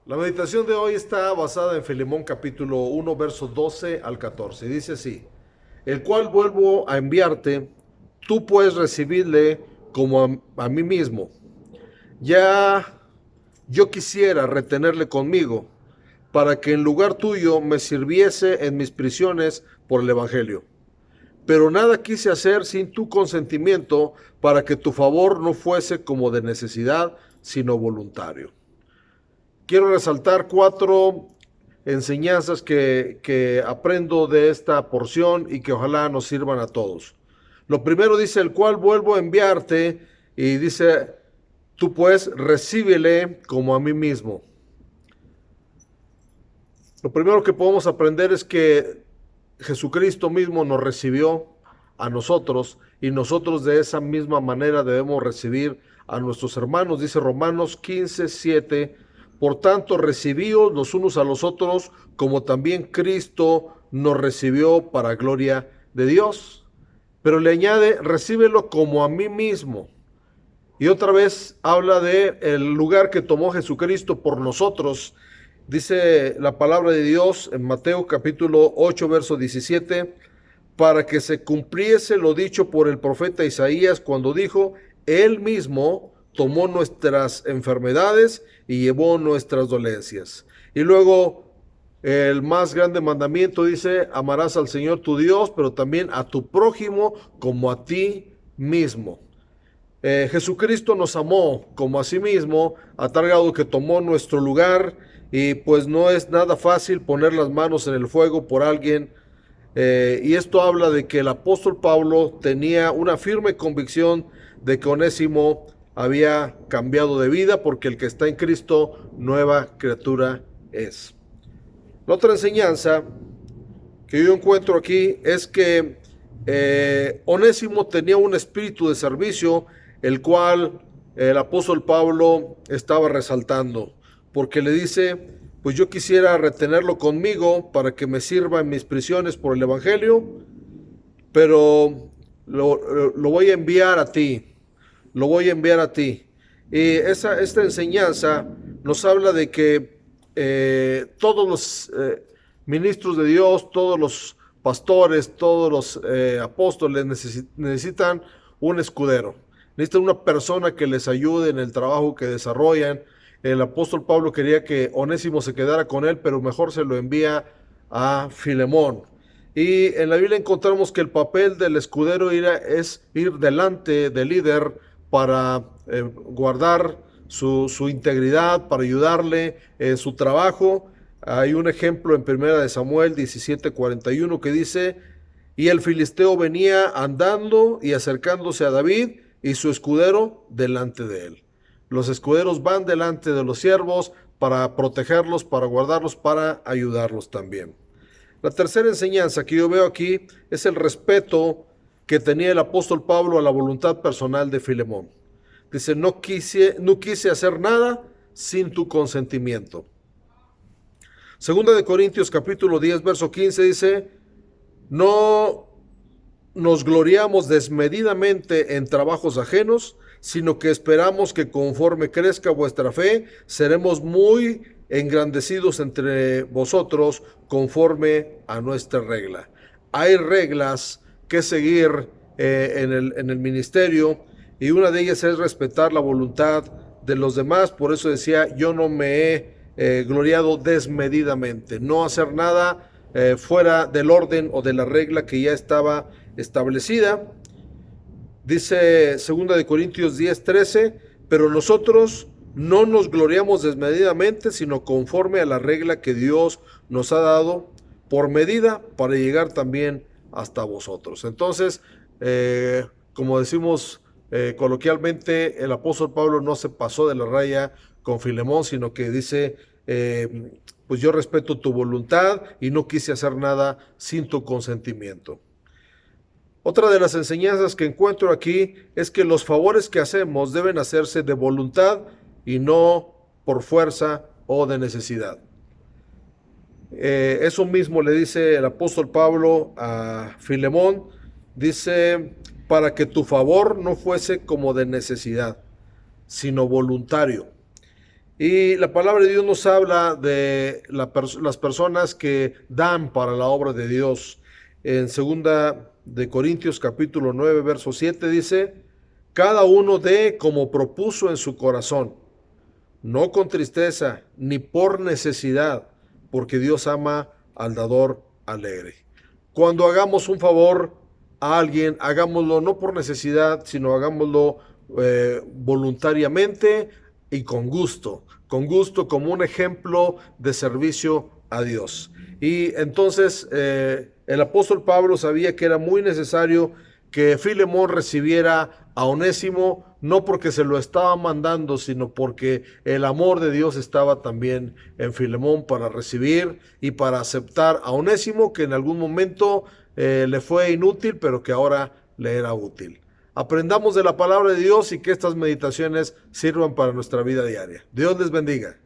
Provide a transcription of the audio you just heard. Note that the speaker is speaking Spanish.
La meditación de hoy está basada en Filemón capítulo 1, versos 12 al 14. Dice así: el cual vuelvo a enviarte, tú puedes recibirle como a mí mismo. Ya yo quisiera retenerle conmigo, para que en lugar tuyo me sirviese en mis prisiones por el Evangelio. Pero nada quise hacer sin tu consentimiento, para que tu favor no fuese como de necesidad, sino voluntario. Quiero resaltar cuatro enseñanzas que aprendo de esta porción y que ojalá nos sirvan a todos. Lo primero dice, el cual vuelvo a enviarte, y dice, tú pues recíbele como a mí mismo. Lo primero que podemos aprender es que Jesucristo mismo nos recibió a nosotros y nosotros de esa misma manera debemos recibir a nuestros hermanos. Dice Romanos 15:7, por tanto recibíos los unos a los otros como también Cristo nos recibió para gloria de Dios. Pero le añade, recíbelo como a mí mismo. Y otra vez habla de el lugar que tomó Jesucristo por nosotros. Dice la palabra de Dios en Mateo capítulo 8, verso 17, para que se cumpliese lo dicho por el profeta Isaías cuando dijo, Él mismo tomó nuestras enfermedades y llevó nuestras dolencias. Y luego el más grande mandamiento dice, amarás al Señor tu Dios, pero también a tu prójimo como a ti mismo. Jesucristo nos amó como a sí mismo, a tal grado que tomó nuestro lugar, y pues no es nada fácil poner las manos en el fuego por alguien. Y esto habla de que el apóstol Pablo tenía una firme convicción de que Onésimo había cambiado de vida, porque el que está en Cristo, nueva criatura es. La otra enseñanza que yo encuentro aquí es que Onésimo tenía un espíritu de servicio, el cual el apóstol Pablo estaba resaltando, porque le dice, pues yo quisiera retenerlo conmigo para que me sirva en mis prisiones por el Evangelio, pero lo voy a enviar a ti, lo voy a enviar a ti. Y esta enseñanza nos habla de que todos los ministros de Dios, todos los pastores, todos los apóstoles necesitan un escudero. Necesitan una persona que les ayude en el trabajo que desarrollan. El apóstol Pablo quería que Onésimo se quedara con él, pero mejor se lo envía a Filemón. Y en la Biblia encontramos que el papel del escudero es ir delante del líder para guardar su integridad, para ayudarle en su trabajo. Hay un ejemplo en 1 Samuel 17:41 que dice, y el filisteo venía andando y acercándose a David y su escudero delante de él. Los escuderos van delante de los siervos para protegerlos, para guardarlos, para ayudarlos también. La tercera enseñanza que yo veo aquí es el respeto que tenía el apóstol Pablo a la voluntad personal de Filemón. Dice, no quise hacer nada sin tu consentimiento. Segunda de Corintios capítulo 10, verso 15 dice, no nos gloriamos desmedidamente en trabajos ajenos, sino que esperamos que conforme crezca vuestra fe, seremos muy engrandecidos entre vosotros conforme a nuestra regla. Hay reglas que seguir en el ministerio, y una de ellas es respetar la voluntad de los demás. Por eso decía, yo no me he gloriado desmedidamente, no hacer nada fuera del orden o de la regla que ya estaba establecida. Dice 2 de Corintios 10:13, pero nosotros no nos gloriamos desmedidamente, sino conforme a la regla que Dios nos ha dado por medida para llegar también hasta vosotros. Entonces, como decimos coloquialmente, el apóstol Pablo no se pasó de la raya con Filemón, sino que dice, pues yo respeto tu voluntad y no quise hacer nada sin tu consentimiento. Otra de las enseñanzas que encuentro aquí es que los favores que hacemos deben hacerse de voluntad y no por fuerza o de necesidad. Eso mismo le dice el apóstol Pablo a Filemón. Dice, para que tu favor no fuese como de necesidad, sino voluntario. Y la palabra de Dios nos habla de las personas que dan para la obra de Dios. En segunda de Corintios capítulo 9 verso 7 dice, cada uno dé como propuso en su corazón, no con tristeza ni por necesidad, porque Dios ama al dador alegre. Cuando hagamos un favor a alguien, hagámoslo no por necesidad, sino hagámoslo voluntariamente y con gusto como un ejemplo de servicio a Dios. Y entonces el apóstol Pablo sabía que era muy necesario que Filemón recibiera a Onésimo, no porque se lo estaba mandando, sino porque el amor de Dios estaba también en Filemón para recibir y para aceptar a Onésimo, que en algún momento le fue inútil, pero que ahora le era útil. Aprendamos de la palabra de Dios y que estas meditaciones sirvan para nuestra vida diaria. Dios les bendiga.